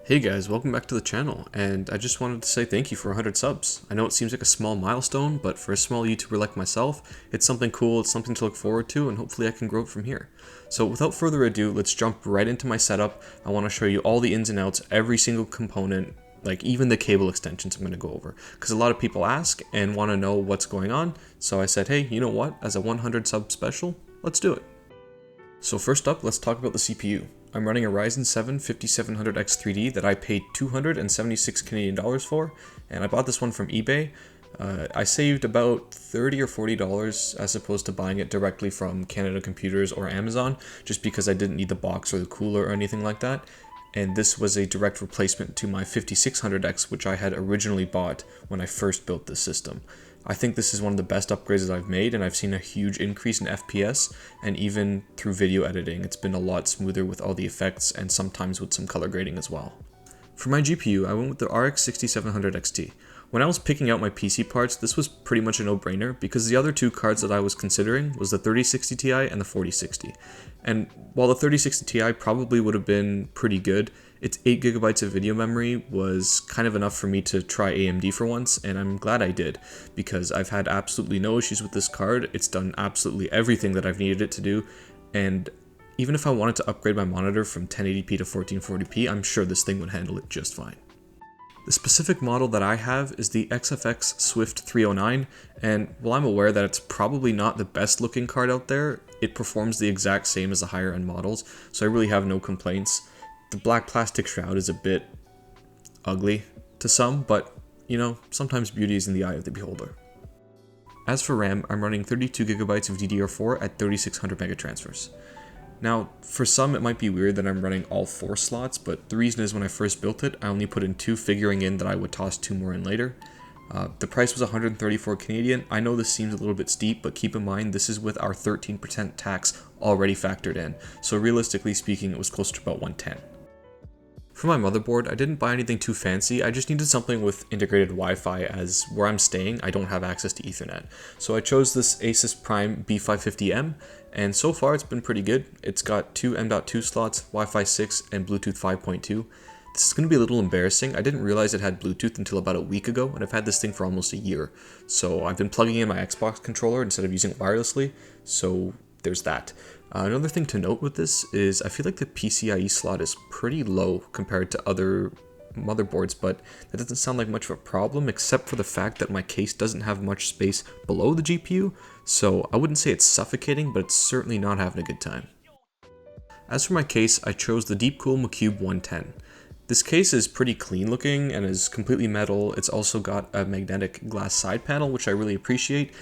Hey guys, welcome back to the channel, and I just wanted to say thank you for 100 subs. I know it seems like a small milestone, but for a small YouTuber like myself, it's something cool, it's something to look forward to, and hopefully I can grow it from here. So without further ado, let's jump right into my setup. I want to show you all the ins and outs, every single component, like even the cable extensions I'm going to go over. Because a lot of people ask and want to know what's going on, so I said, hey, you know what, as a 100 sub special, let's do it. So first up, let's talk about the CPU. I'm running a Ryzen 7 5700X3D that I paid 276 Canadian dollars for, and I bought this one from eBay. I saved about $30 or $40 as opposed to buying it directly from Canada Computers or Amazon, just because I didn't need the box or the cooler or anything like that. And this was a direct replacement to my 5600X, which I had originally bought when I first built this system. I think this is one of the best upgrades that I've made, and I've seen a huge increase in FPS, and even through video editing, it's been a lot smoother with all the effects and sometimes with some color grading as well. For my GPU, I went with the RX 6700 XT. When I was picking out my PC parts, this was pretty much a no-brainer because the other two cards that I was considering was the 3060 Ti and the 4060. And while the 3060 Ti probably would have been pretty good, its 8GB of video memory was kind of enough for me to try AMD for once, and I'm glad I did, because I've had absolutely no issues with this card. It's done absolutely everything that I've needed it to do, and even if I wanted to upgrade my monitor from 1080p to 1440p, I'm sure this thing would handle it just fine. The specific model that I have is the XFX Swift 309, and while I'm aware that it's probably not the best looking card out there, it performs the exact same as the higher end models, so I really have no complaints. The black plastic shroud is a bit ugly to some, but you know, sometimes beauty is in the eye of the beholder. As for RAM, I'm running 32GB of DDR4 at 3600 megatransfers. Now, for some it might be weird that I'm running all 4 slots, but the reason is when I first built it, I only put in 2, figuring in that I would toss 2 more in later. The price was 134 Canadian. I know this seems a little bit steep, but keep in mind this is with our 13% tax already factored in, so realistically speaking it was closer to about 110. For my motherboard, I didn't buy anything too fancy, I just needed something with integrated Wi-Fi, as where I'm staying I don't have access to Ethernet. So I chose this Asus Prime B550M, and so far it's been pretty good. It's got 2 M.2 slots, Wi-Fi 6, and Bluetooth 5.2. This is going to be a little embarrassing. I didn't realize it had Bluetooth until about a week ago, and I've had this thing for almost a year. So I've been plugging in my Xbox controller instead of using it wirelessly, so there's that. Another thing to note with this is I feel like the PCIe slot is pretty low compared to other motherboards, but that doesn't sound like much of a problem except for the fact that my case doesn't have much space below the GPU, so I wouldn't say it's suffocating, but it's certainly not having a good time. As for my case, I chose the Deepcool McCube 110. This case is pretty clean looking and is completely metal. It's also got a magnetic glass side panel, which I really appreciate,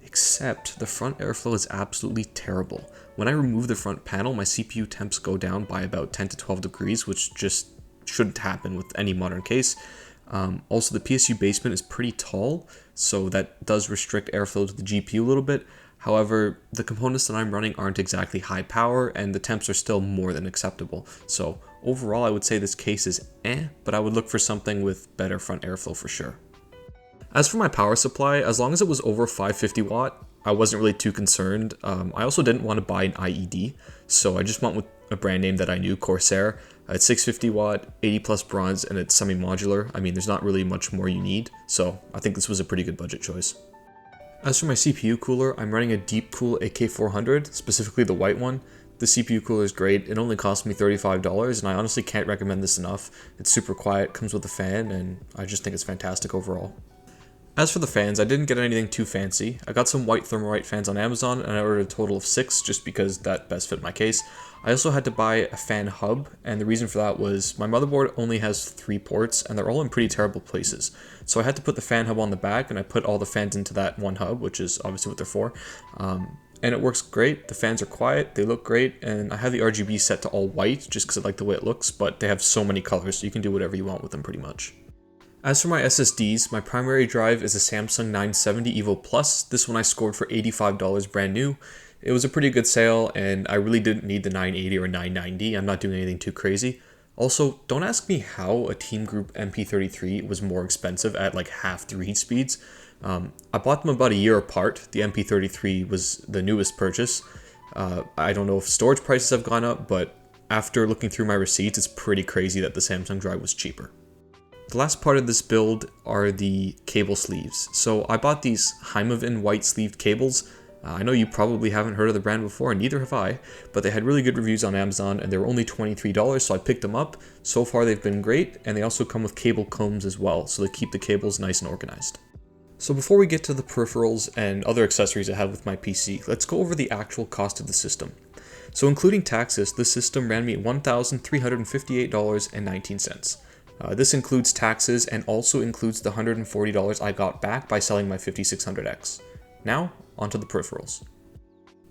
except the front airflow is absolutely terrible. When I remove the front panel, my CPU temps go down by about 10 to 12 degrees, which just shouldn't happen with any modern case. Also, the PSU basement is pretty tall, so that does restrict airflow to the GPU a little bit. However, the components that I'm running aren't exactly high power, and the temps are still more than acceptable. So overall, I would say this case is but I would look for something with better front airflow for sure. As for my power supply, as long as it was over 550 watt, I wasn't really too concerned. I also didn't want to buy an IED, so I just went with a brand name that I knew, Corsair. It's 650 watt, 80 plus bronze, and it's semi-modular. I mean, there's not really much more you need, so I think this was a pretty good budget choice. As for my CPU cooler, I'm running a Deepcool AK400, specifically the white one. The CPU cooler is great. It only cost me $35, and I honestly can't recommend this enough. It's super quiet, comes with a fan, and I just think it's fantastic overall. As for the fans, I didn't get anything too fancy. I got some white Thermalright fans on Amazon, and I ordered a total of 6 just because that best fit my case. I also had to buy a fan hub, and the reason for that was my motherboard only has 3 ports, and they're all in pretty terrible places. So I had to put the fan hub on the back, and I put all the fans into that one hub, which is obviously what they're for. And it works great. The fans are quiet, they look great, and I have the RGB set to all white just because I like the way it looks, but they have so many colors, so you can do whatever you want with them pretty much. As for my SSDs, my primary drive is a Samsung 970 EVO Plus. This one I scored for $85 brand new. It was a pretty good sale, and I really didn't need the 980 or 990. I'm not doing anything too crazy. Also, don't ask me how a Team Group MP33 was more expensive at like half the read speeds, I bought them about a year apart. The MP33 was the newest purchase. I don't know if storage prices have gone up, but after looking through my receipts, it's pretty crazy that the Samsung drive was cheaper. The last part of this build are the cable sleeves. So I bought these Heimovin white sleeved cables. I know you probably haven't heard of the brand before, and neither have I, but they had really good reviews on Amazon, and they were only $23, so I picked them up. So far they've been great, and they also come with cable combs as well, so they keep the cables nice and organized. So before we get to the peripherals and other accessories I have with my PC, let's go over the actual cost of the system. So including taxes, this system ran me $1,358.19. This includes taxes and also includes the $140 I got back by selling my 5600X. Now, onto the peripherals.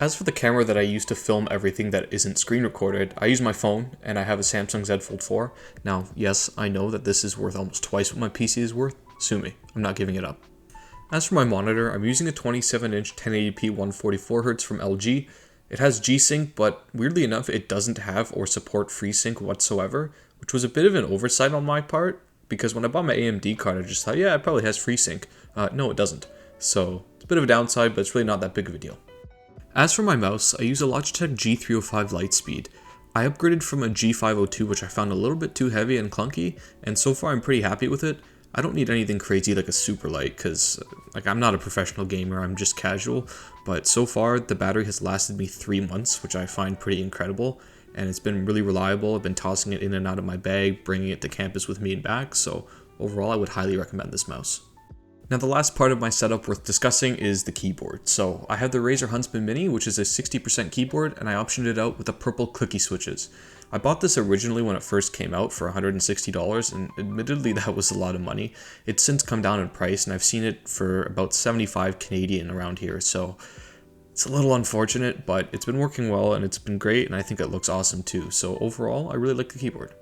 As for the camera that I use to film everything that isn't screen recorded, I use my phone, and I have a Samsung Z Fold 4. Now, yes, I know that this is worth almost twice what my PC is worth. Sue me, I'm not giving it up. As for my monitor, I'm using a 27-inch 1080p 144Hz from LG. It has G-Sync, but weirdly enough, it doesn't have or support FreeSync whatsoever, which was a bit of an oversight on my part, because when I bought my AMD card, I just thought, yeah, it probably has FreeSync. No, it doesn't. So, it's a bit of a downside, but it's really not that big of a deal. As for my mouse, I use a Logitech G305 Lightspeed. I upgraded from a G502, which I found a little bit too heavy and clunky, and so far I'm pretty happy with it. I don't need anything crazy like a super light, because I'm not a professional gamer, I'm just casual, but so far the battery has lasted me 3 months, which I find pretty incredible, and it's been really reliable. I've been tossing it in and out of my bag, bringing it to campus with me and back, so overall I would highly recommend this mouse. Now the last part of my setup worth discussing is the keyboard. So I have the Razer Huntsman Mini, which is a 60% keyboard, and I optioned it out with the purple clicky switches. I bought this originally when it first came out for $160, and admittedly that was a lot of money. It's since come down in price, and I've seen it for about 75 Canadian around here, so it's a little unfortunate, but it's been working well and it's been great, and I think it looks awesome too. So overall, I really like the keyboard.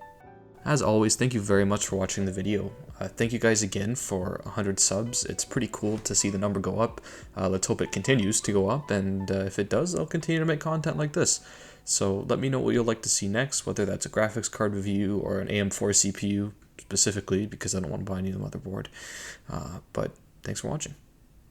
As always, thank you very much for watching the video. Thank you guys again for 100 subs. It's pretty cool to see the number go up. Let's hope it continues to go up, and if it does, I'll continue to make content like this. So let me know what you'll like to see next, whether that's a graphics card review or an AM4 CPU specifically, because I don't want to buy a new motherboard. But thanks for watching.